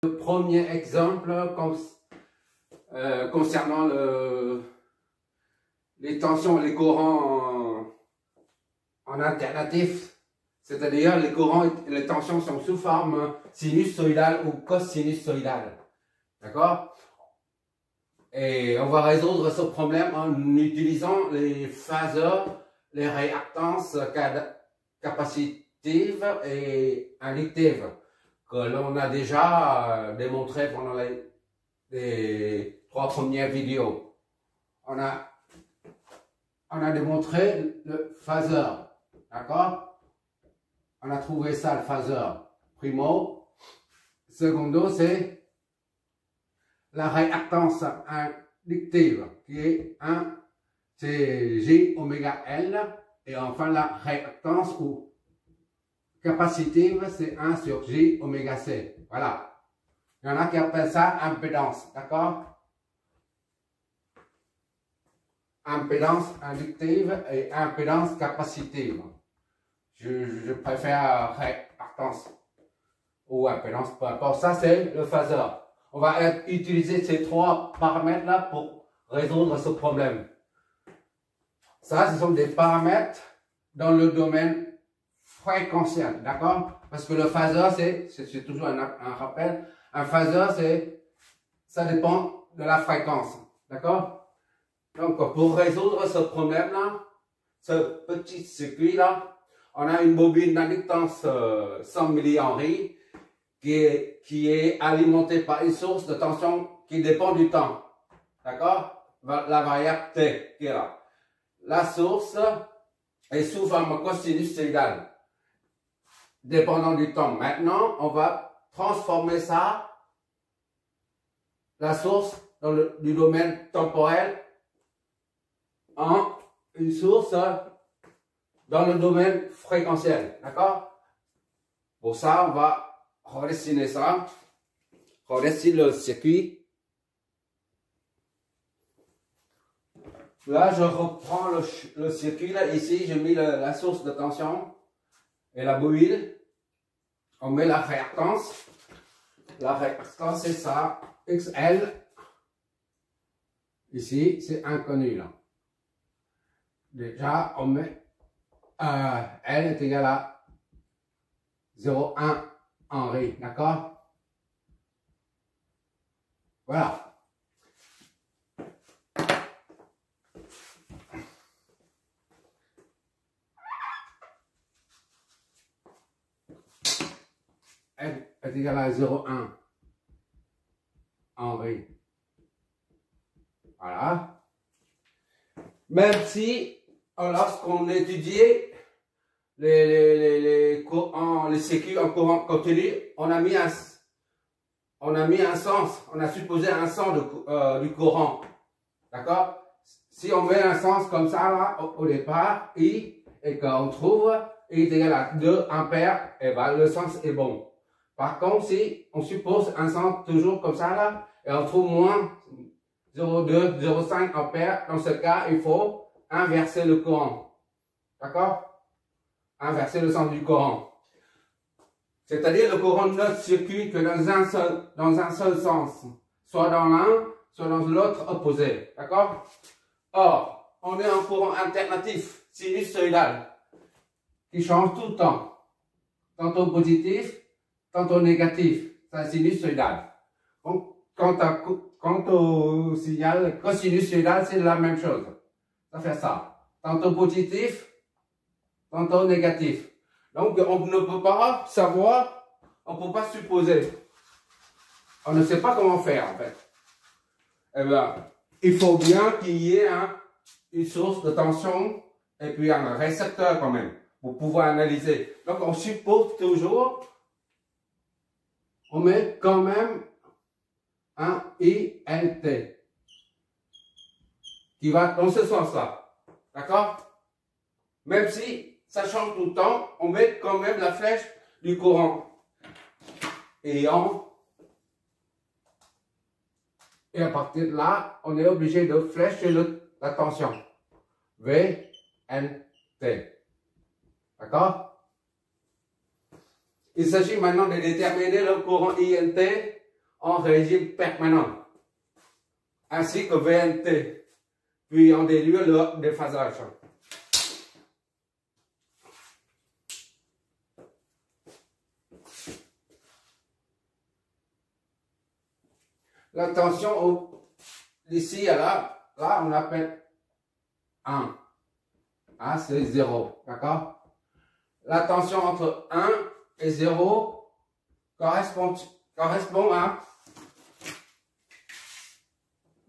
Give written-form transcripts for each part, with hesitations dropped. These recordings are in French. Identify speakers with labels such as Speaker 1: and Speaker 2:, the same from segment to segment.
Speaker 1: Le premier exemple concernant les tensions, les courants en alternatif, c'est-à-dire les courants et les tensions sont sous forme sinusoïdale ou cosinusoïdale. D'accord? Et on va résoudre ce problème en utilisant les phaseurs, les réactances capacitives et inductives que l'on a déjà démontré pendant les 3 premières vidéos. On a démontré le phaseur, d'accord? On a trouvé ça, le phaseur. Primo. Secondo, c'est la réactance inductive, qui est c'est J oméga L. Et enfin, la réactance ou capacitive, c'est 1 sur J oméga C. Voilà. Il y en a qui appellent ça impédance, d'accord? Impédance inductive et impédance capacitive. Je préfère réactance ou impédance, peu importe. Ça, c'est le phaseur. On va utiliser ces 3 paramètres-là pour résoudre ce problème. Ça, ce sont des paramètres dans le domaine fréquentiel, d'accord? Parce que le phaseur, c'est toujours un rappel. Un phaseur, ça dépend de la fréquence, d'accord? Donc, pour résoudre ce problème-là, ce petit circuit-là, on a une bobine d'inductance 100 millihenry qui est alimentée par une source de tension qui dépend du temps, d'accord? La variable T qui est là. La source est sous forme cosinusoïdale, dépendant du temps. Maintenant, on va transformer ça, la source du domaine temporel, en une source dans le domaine fréquentiel, d'accord? Pour ça, on va redessiner ça, redessiner le circuit. Là, je reprends le circuit. Là, ici, j'ai mis la source de tension et la bobine. On met la réactance. La réactance, c'est ça, XL. Ici, c'est inconnu, là. Déjà, on met L est égal à 0,1 Henry, d'accord? Voilà. L est égal à 0,1 Henry. Voilà. Même si, lorsqu'on étudiait les circuits en courant continu, on a mis un sens, on a supposé un sens du courant. D'accord? Si on met un sens comme ça, là, au départ, I, et qu'on trouve I est égal à 2 ampères, et ben, le sens est bon. Par contre, si on suppose un sens toujours comme ça, là, et on trouve moins 0,2, 0,5 ampères, dans ce cas, il faut inverser le courant. D'accord? Inverser le sens du courant. C'est-à-dire le courant ne circule que dans un seul sens. Soit dans l'un, soit dans l'autre opposé. D'accord? Or, on est en courant alternatif, sinusoïdal, qui change tout le temps. Tantôt positif, tantôt négatif. C'est sinusoïdal. Donc, quant au signal cosinusoïdal, c'est la même chose. Ça fait ça. Tantôt positif, tantôt négatif. Donc, on ne peut pas savoir, on ne peut pas supposer. On ne sait pas comment faire, en fait. Eh bien, il faut bien qu'il y ait une source de tension et puis un récepteur quand même, pour pouvoir analyser. Donc, on suppose toujours, on met quand même un ILT qui va dans ce sens-là. D'accord? Même si ça change tout le temps, on met quand même la flèche du courant. Et à partir de là, on est obligé de flécher la tension. V, N, T. D'accord? Il s'agit maintenant de déterminer le courant INT en régime permanent, ainsi que VNT, puis on déduit le déphasage. La tension d'ici à là on appelle 1. Ah, c'est 0, d'accord? La tension entre 1 et 0 correspond à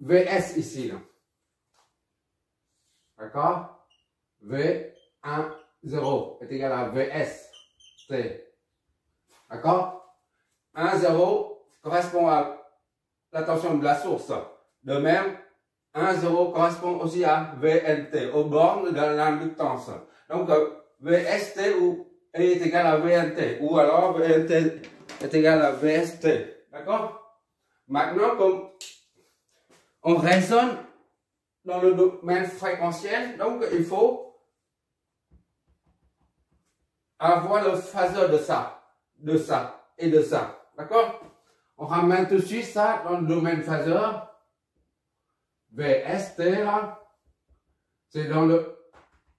Speaker 1: VS ici, d'accord? V1, 0 est égal à VS, T, d'accord? 1, 0 correspond à la tension de la source. De même, 1, 0 correspond aussi à VNT, aux bornes de l'inductance. Donc, VST est égal à VNT, ou alors VNT est égal à VST. D'accord? Maintenant, comme on raisonne dans le domaine fréquentiel, donc il faut avoir le phaseur de ça et de ça. D'accord? On ramène tout de suite ça dans le domaine phaseur. VST là, c'est dans le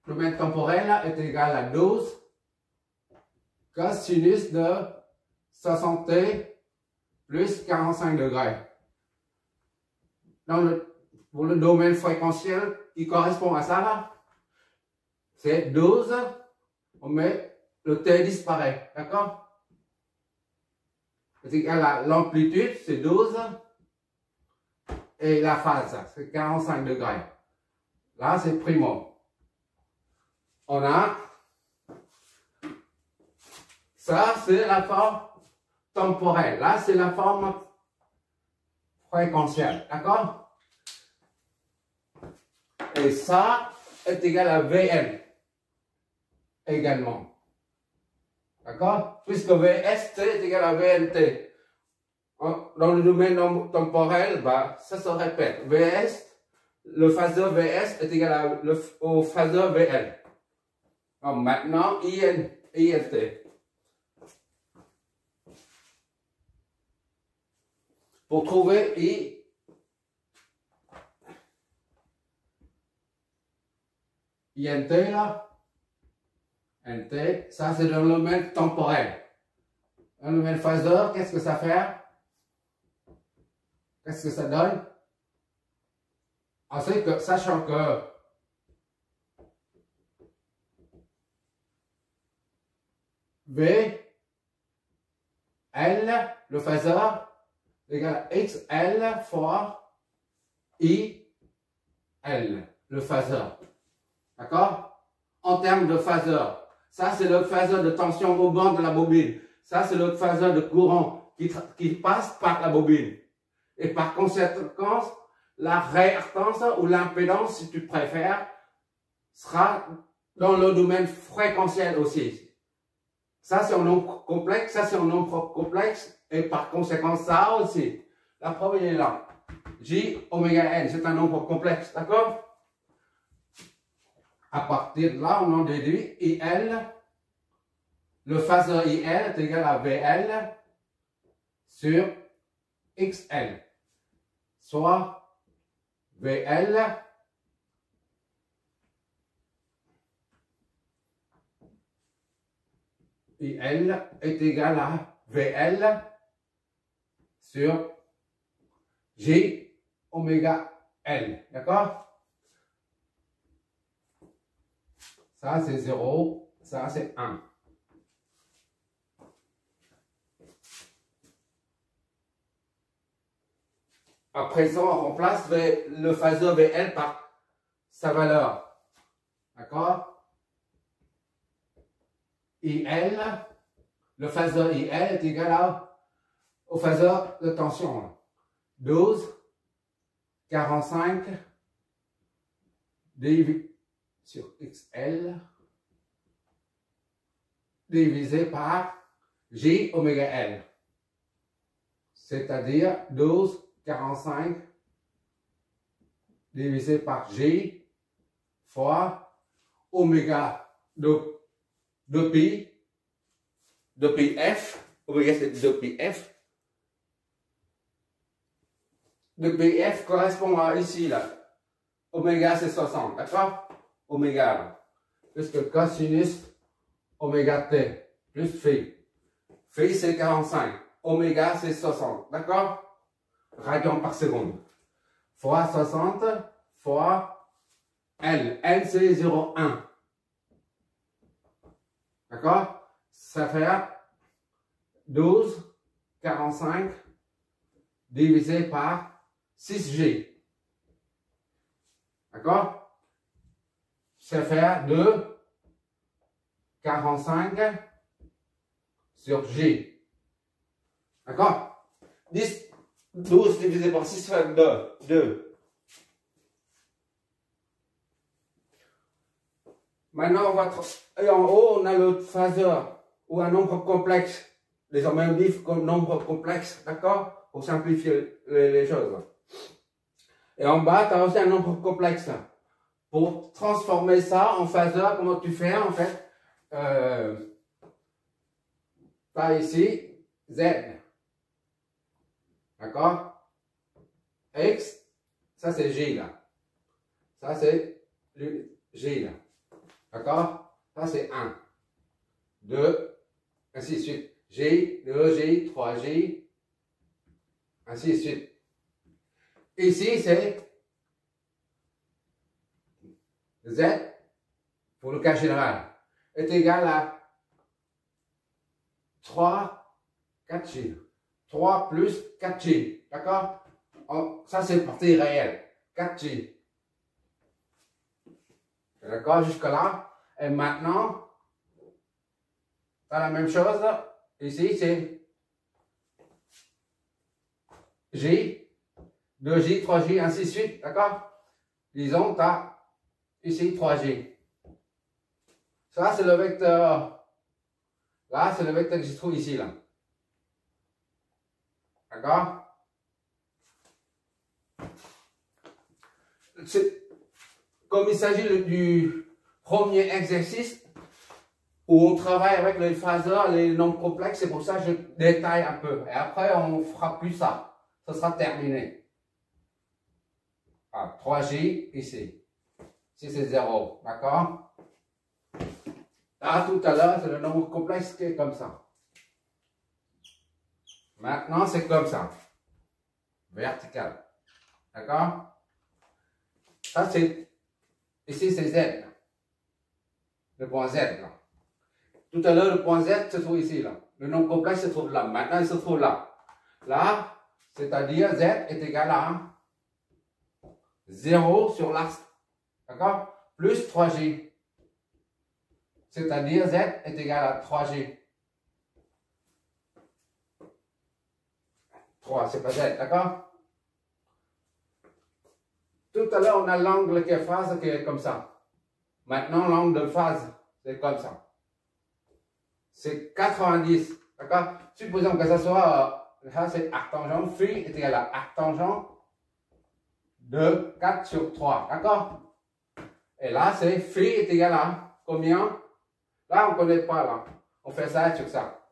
Speaker 1: domaine temporel là, est égal à 12 cosinus de 60t plus 45 degrés. Pour le domaine fréquentiel qui correspond à ça là, c'est 12, on met le t disparaît, d'accord? C'est égal à l'amplitude, c'est 12. Et la phase, c'est 45 degrés. Là, c'est primo. On a, ça, c'est la forme temporelle. Là, c'est la forme fréquentielle. D'accord? Et ça est égal à Vn également. D'accord? Puisque Vst est égal à Vnt. Dans le domaine temporel, bah, ça se répète. Vs, le phaseur Vs est égal au phaseur Vn. Alors maintenant, INT. Pour trouver INT là, NT, ça c'est dans le domaine temporel. Dans le domaine phaseur, qu'est-ce que ça fait? Qu'est-ce que ça donne? C'est que, sachant que V, L, le phaseur, est égal à XL fois I, L, le phaseur. D'accord? En termes de phaseur, ça c'est le phaseur de tension au banc de la bobine. Ça c'est le phaseur de courant qui passe par la bobine. Et par conséquent, la réactance ou l'impédance, si tu préfères, sera dans le domaine fréquentiel aussi. Ça, c'est un nombre complexe, ça, c'est un nombre complexe, et par conséquent, ça aussi. La preuve est là. J, oméga n, c'est un nombre complexe, d'accord? À partir de là, on en déduit IL. Le phaseur IL est égal à VL sur XL. Soit VL IL est égal à VL sur J oméga L. D'accord? Ça c'est 0, ça c'est 1. À présent, on remplace le phaseur VL par sa valeur. D'accord? IL, le phaseur IL est égal au phaseur de tension. 12, 45, divisé sur XL, divisé par J oméga L. C'est-à-dire 12, 45 divisé par J fois oméga de pi f, oméga c'est 2 pi f, de BF correspond à ici, là. Oméga, c'est 60, d'accord? Oméga, là. Plus que cosinus oméga t, plus phi. Phi, c'est 45. Oméga, c'est 60, d'accord? Radians par seconde. Fois 60, fois L. L, c'est 0,1. D'accord? Ça fait 12,45 divisé par 6G. D'accord? Ça fait 2,45 sur G. D'accord? 12 divisé par 6 fait 2. Maintenant, et en haut, on a le phaseur ou un nombre complexe. Désormais, on dit comme nombre complexe, d'accord? Pour simplifier les choses. Et en bas, tu as aussi un nombre complexe. Pour transformer ça en phaseur, comment tu fais en fait? Tu as ici Z. D'accord? X, ça c'est G là. Ça c'est G là. D'accord? Ça c'est 1, 2, ainsi de suite. G, 2G, 3G, ainsi de suite. Ici c'est Z, pour le cas général, est égal à 3, 4G. 3 plus 4G. D'accord? Ça c'est partie réelle. 4G. D'accord, jusque là. Et maintenant, tu as la même chose. Ici, c'est G, 2G, 3G, ainsi de suite. D'accord? Disons, tu as ici 3G. Ça, c'est le vecteur. Là, c'est le vecteur que je trouve ici. Là. D'accord? Comme il s'agit du premier exercice où on travaille avec les phaseurs, les nombres complexes, c'est pour ça que je détaille un peu. Et après, on ne fera plus ça. Ça sera terminé. 3J ici. Ici, c'est 0. D'accord? Là, tout à l'heure, c'est le nombre complexe qui est comme ça. Maintenant, c'est comme ça. Vertical. D'accord? Ça, c'est... Ici, c'est Z. Le point Z, là. Tout à l'heure, le point Z se trouve ici, là. Le nombre complexe se trouve là. Maintenant, il se trouve là. Là, c'est-à-dire Z est égal à 0 sur l'axe. D'accord? Plus 3G. C'est-à-dire Z est égal à 3G. 3, c'est pas Z, d'accord? Tout à l'heure, on a l'angle qui est phase qui est comme ça. Maintenant, l'angle de phase, c'est comme ça. C'est 90, d'accord? Supposons que ça soit, ça c'est arctangent, phi est égal à arctangent de 4 sur 3, d'accord? Et là, c'est phi est égal à combien? Là, on ne connaît pas, là. On fait ça sur ça.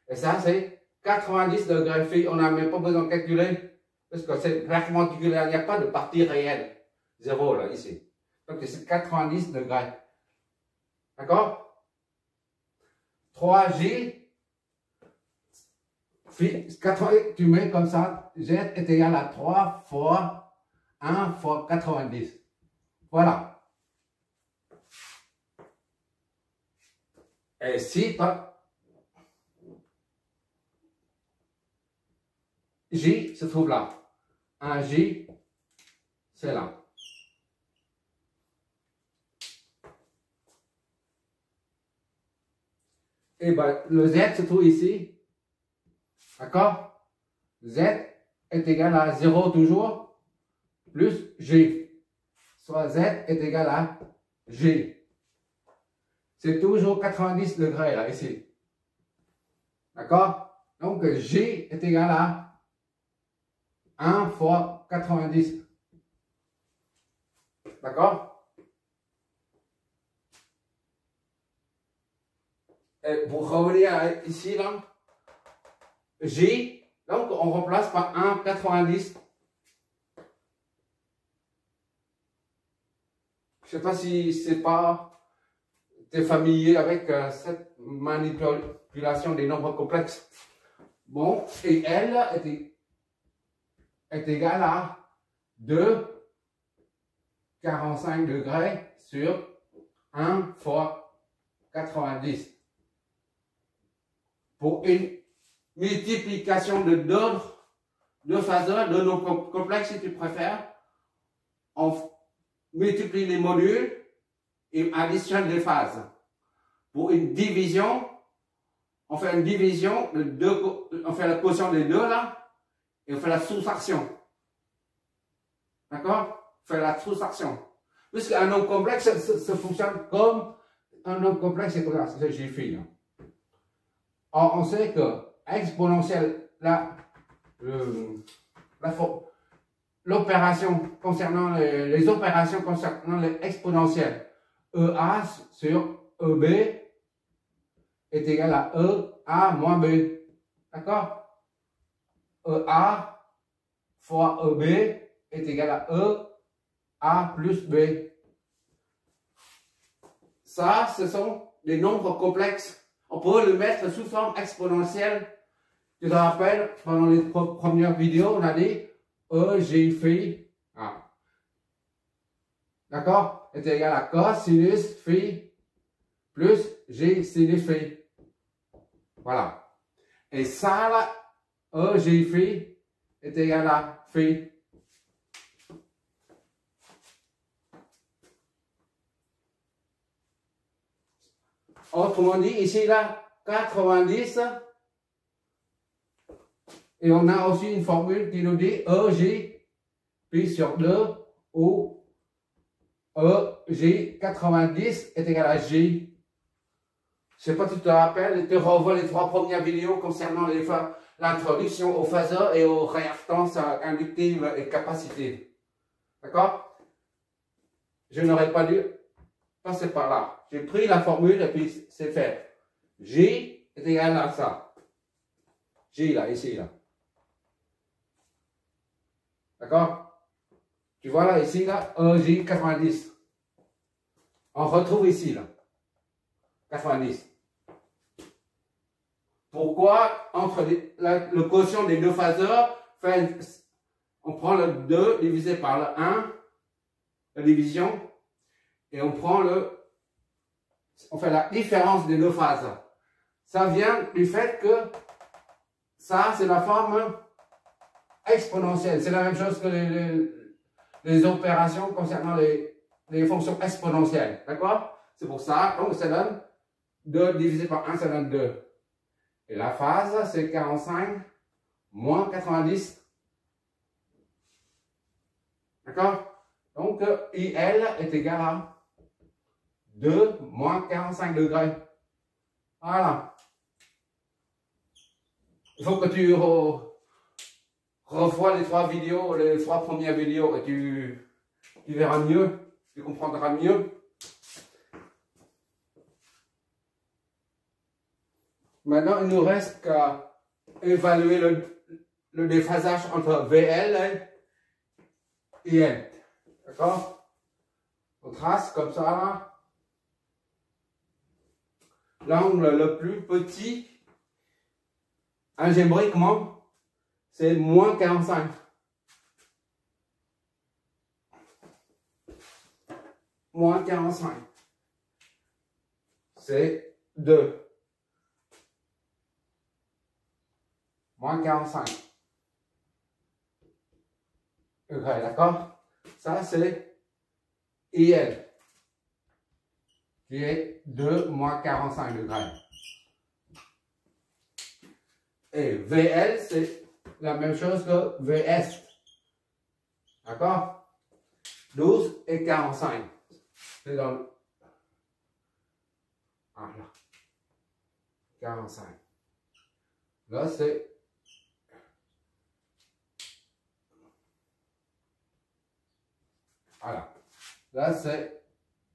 Speaker 1: Et ça, c'est 90 degrés phi. On n'a même pas besoin de calculer. Parce que c'est perpendiculaire. Il n'y a pas de partie réelle. 0, là, ici. Donc, c'est 90 degrés. D'accord? 3J. Phi, 80, tu mets comme ça. Z est égal à 3 fois 1 fois 90. Voilà. Et si J se trouve là. Un J, c'est là. Et bien, le Z se trouve ici. D'accord? Z est égal à 0 toujours, plus G. Soit Z est égal à G. C'est toujours 90 degrés là, ici. D'accord? Donc, G est égal à 1 fois 90. D'accord? Et pour revenir ici, là, G, donc on remplace par 1,90. Je sais pas si c'est pas, t'es familier avec cette manipulation des nombres complexes. Bon, et L est égal à 2,45 degrés sur 1 fois 90. Pour une multiplication de deux phaseurs, de nombres complexes si tu préfères, on multiplie les modules et additionne les phases. Pour une division, on fait une division de deux, on fait la quotient des deux là, et on fait la soustraction. D'accord? On fait la soustraction. Puisqu'un nombre complexe, ça fonctionne comme un nombre complexe, c'est comme ça, c'est j'ai fait. Or, on sait que exponentielle, l'opération concernant les opérations concernant les exponentielles, EA sur EB est égal à EA moins B. D'accord? EA fois EB est égal à EA plus B. Ça, ce sont des nombres complexes. On peut le mettre sous forme exponentielle. Tu te rappelles, pendant les premières vidéos, on a dit G phi. Ah. D'accord? Est égal à cosinus phi plus G sinus phi. Voilà. Et ça, là, G phi est égal à phi. Autrement dit, ici, là, 90. Et on a aussi une formule qui nous dit EJ pi sur 2 où EJ 90 est égal à J. Je ne sais pas si tu te rappelles, tu revois les 3 premières vidéos concernant l'introduction aux phaseurs et aux réactances inductives et capacitives. D'accord? Je n'aurais pas dû passer par là. J'ai pris la formule et puis c'est fait. J est égal à ça. J là, ici là. D'accord? Tu vois là, ici là, EJ 90. On retrouve ici là. 90. Pourquoi entre le quotient des deux phaseurs, on prend le 2 divisé par le 1, la division, et on fait la différence des deux phases. Ça vient du fait que ça, c'est la forme exponentielle. C'est la même chose que les opérations concernant les fonctions exponentielles. D'accord? C'est pour ça, donc ça donne 2 divisé par 1, ça donne 2. Et la phase, c'est 45 moins 90. D'accord? Donc, IL est égal à 2 moins 45 degrés. Voilà. Il faut que tu revois les 3 vidéos, les 3 premières vidéos et tu verras mieux, tu comprendras mieux. Maintenant, il nous reste qu'à évaluer le déphasage entre VL et IN. D'accord? On trace comme ça là. L'angle le plus petit, algébriquement, c'est moins 45. Moins 45. C'est 2. Moins 45. Ok, d'accord? Ça, c'est IL, qui est 2 moins 45 degrés. Et VL, c'est la même chose que VS. D'accord? 12 et 45. C'est dans le... Ah là. 45. Là, c'est... Voilà. Là, c'est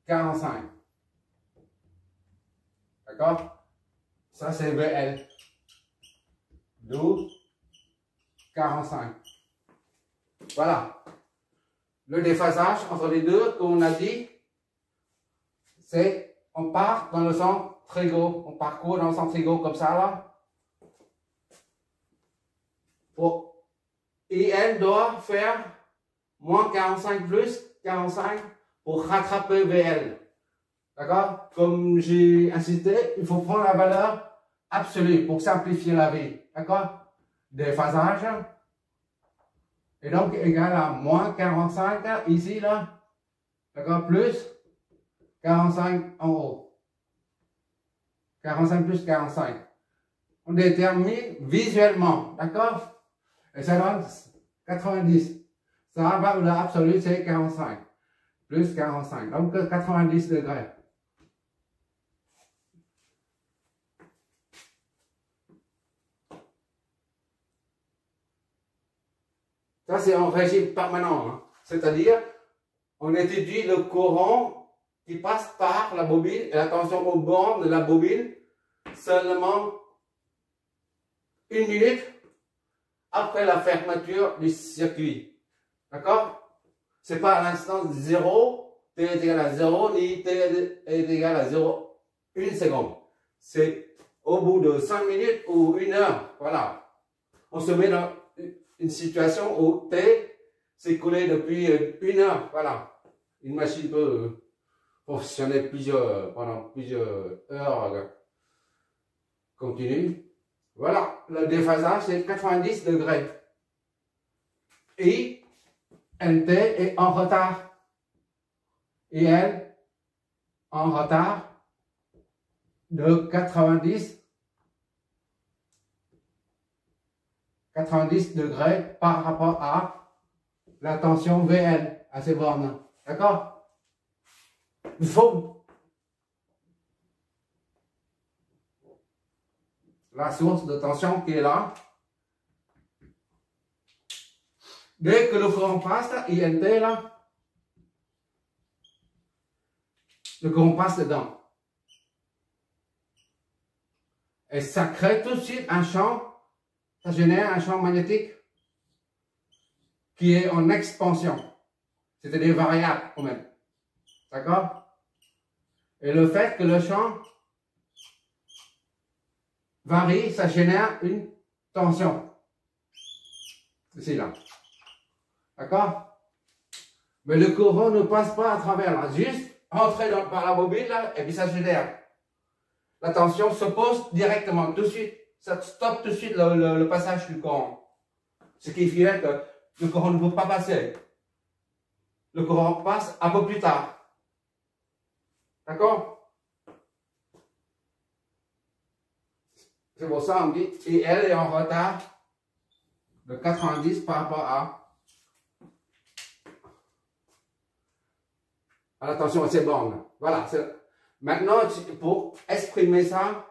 Speaker 1: 45. D'accord? Ça, c'est VL. 12, 45. Voilà. Le déphasage entre les deux, comme on a dit, c'est, on part dans le sens trigo, on parcourt dans le sens trigo comme ça là. Et elle doit faire moins 45 plus 45 pour rattraper VL. D'accord? Comme j'ai insisté, il faut prendre la valeur absolue pour simplifier la vie. D'accord? Déphasage. Et donc, égal à moins 45 ici, là. D'accord? Plus 45 en haut. 45 plus 45. On détermine visuellement. D'accord? Et ça donne 90. Ça va, l'absolu, c'est 45. Plus 45. Donc, 90 degrés. Ça, c'est en régime permanent. Hein. C'est-à-dire, on étudie le courant qui passe par la bobine et la tension aux bornes de la bobine seulement 1 minute après la fermeture du circuit. D'accord? C'est pas à l'instant 0, t est égal à 0, ni t est égal à 0, 1 seconde. C'est au bout de 5 minutes ou 1 heure. Voilà. On se met dans une situation où T s'est écoulé depuis 1 heure. Voilà. Une machine peut fonctionner pendant plusieurs heures continues. Voilà. Le déphasage, c'est 90 degrés. Et NT est en retard. Et elle, en retard de 90 degrés par rapport à la tension VL à ces bornes. D'accord? Il faut la source de tension qui est là. Dès que le courant passe, INT là, le courant passe dedans. Et ça crée tout de suite un champ. Ça génère un champ magnétique qui est en expansion. C'est-à-dire variable quand même. D'accord? Et le fait que le champ varie, ça génère une tension. Ici, là. D'accord? Mais le courant ne passe pas à travers là. Juste entrer par la bobine là, et puis ça génère. La tension se pose directement, tout de suite. Ça stoppe tout de suite le passage du courant. Ce qui fait que le courant ne peut pas passer. Le courant passe un peu plus tard. D'accord? C'est pour ça qu'on dit, et elle est en retard de 90 par rapport à la tension à ces bornes. Voilà. Maintenant, pour exprimer ça,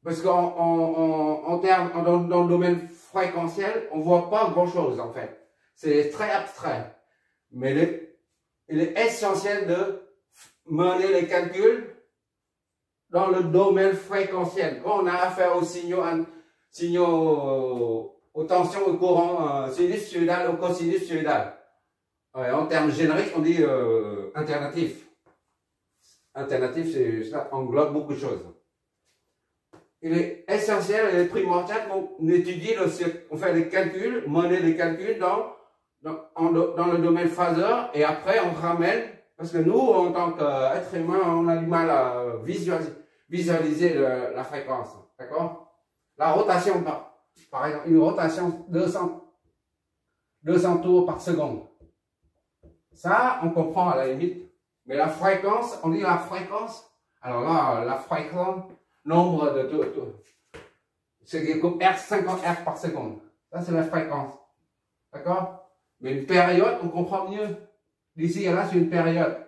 Speaker 1: parce qu'en termes, dans le domaine fréquentiel, on ne voit pas grand-chose en fait. C'est très abstrait. Mais il est essentiel de mener les calculs dans le domaine fréquentiel. Quand on a affaire aux signaux, aux tensions, au courant sinus-sinusoïdal, au cosinus-sinusoïdal. En termes génériques, on dit alternatif. Alternatif, ça englobe beaucoup de choses. Il est essentiel et primordial qu'on étudie, on fait des calculs, mener des calculs dans le domaine phaseur, et après on ramène, parce que nous, en tant qu'être humain, on a du mal à visualiser la fréquence. D'accord? La rotation, par exemple, une rotation 200 tours par seconde. Ça, on comprend à la limite. Mais la fréquence, on dit la fréquence. Alors là, la fréquence, nombre de tours. C'est comme R, 50 R par seconde. Ça, c'est la fréquence. D'accord? Mais une période, on comprend mieux. D'ici à là, c'est une période.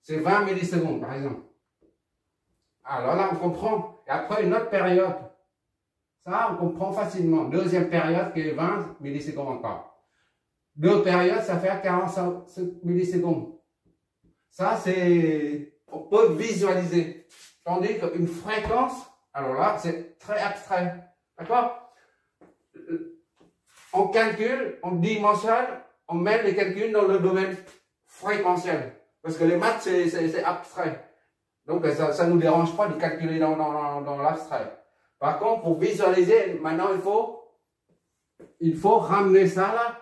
Speaker 1: C'est 20 millisecondes, par exemple. Alors là, on comprend. Et après, une autre période. Ça, on comprend facilement. Deuxième période qui est 20 millisecondes encore. Deux périodes, ça fait 45 millisecondes. Ça, c'est... On peut visualiser. Tandis qu'une fréquence, alors là, c'est très abstrait. D'accord? On calcule, on dimensionne, on met les calculs dans le domaine fréquentiel. Parce que les maths, c'est abstrait. Donc, ça ne nous dérange pas de calculer dans l'abstrait. Par contre, pour visualiser, maintenant, il faut ramener ça là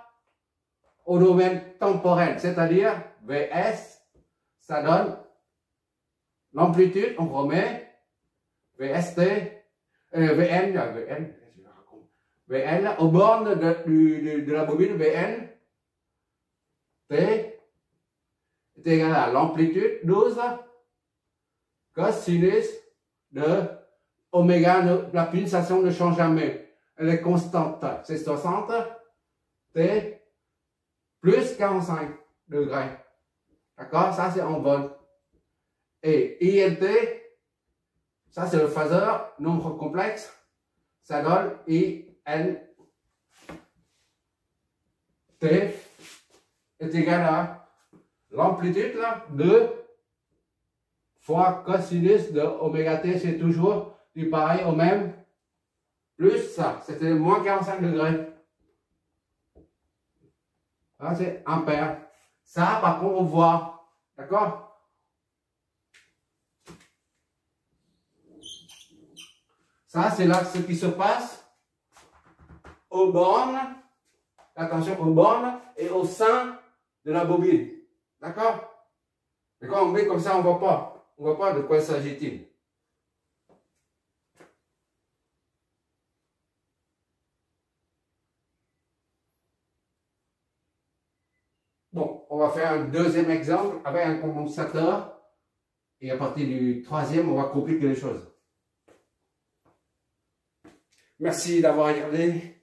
Speaker 1: au domaine temporel. C'est-à-dire, Vs, ça donne l'amplitude, on remet VST, VN, aux bornes de la bobine VN, T est égal à l'amplitude 12 cosinus de oméga. La pulsation ne change jamais, elle est constante, c'est 60 T plus 45 degrés. D'accord? Ça c'est en volts. Et ILT, ça c'est le phaseur, nombre complexe, ça donne INT est égal à l'amplitude là, 2 fois cosinus de oméga t, c'est toujours du pareil au même, plus ça, c'était moins 45 degrés. Ça c'est ampère. Ça par contre on voit, d'accord? Ça c'est là ce qui se passe aux bornes, attention aux bornes et au sein de la bobine. D'accord? Et quand on met comme ça, on ne voit pas de quoi s'agit-il. Bon, on va faire un deuxième exemple avec un condensateur. Et à partir du troisième, on va compliquer les choses. Merci d'avoir regardé.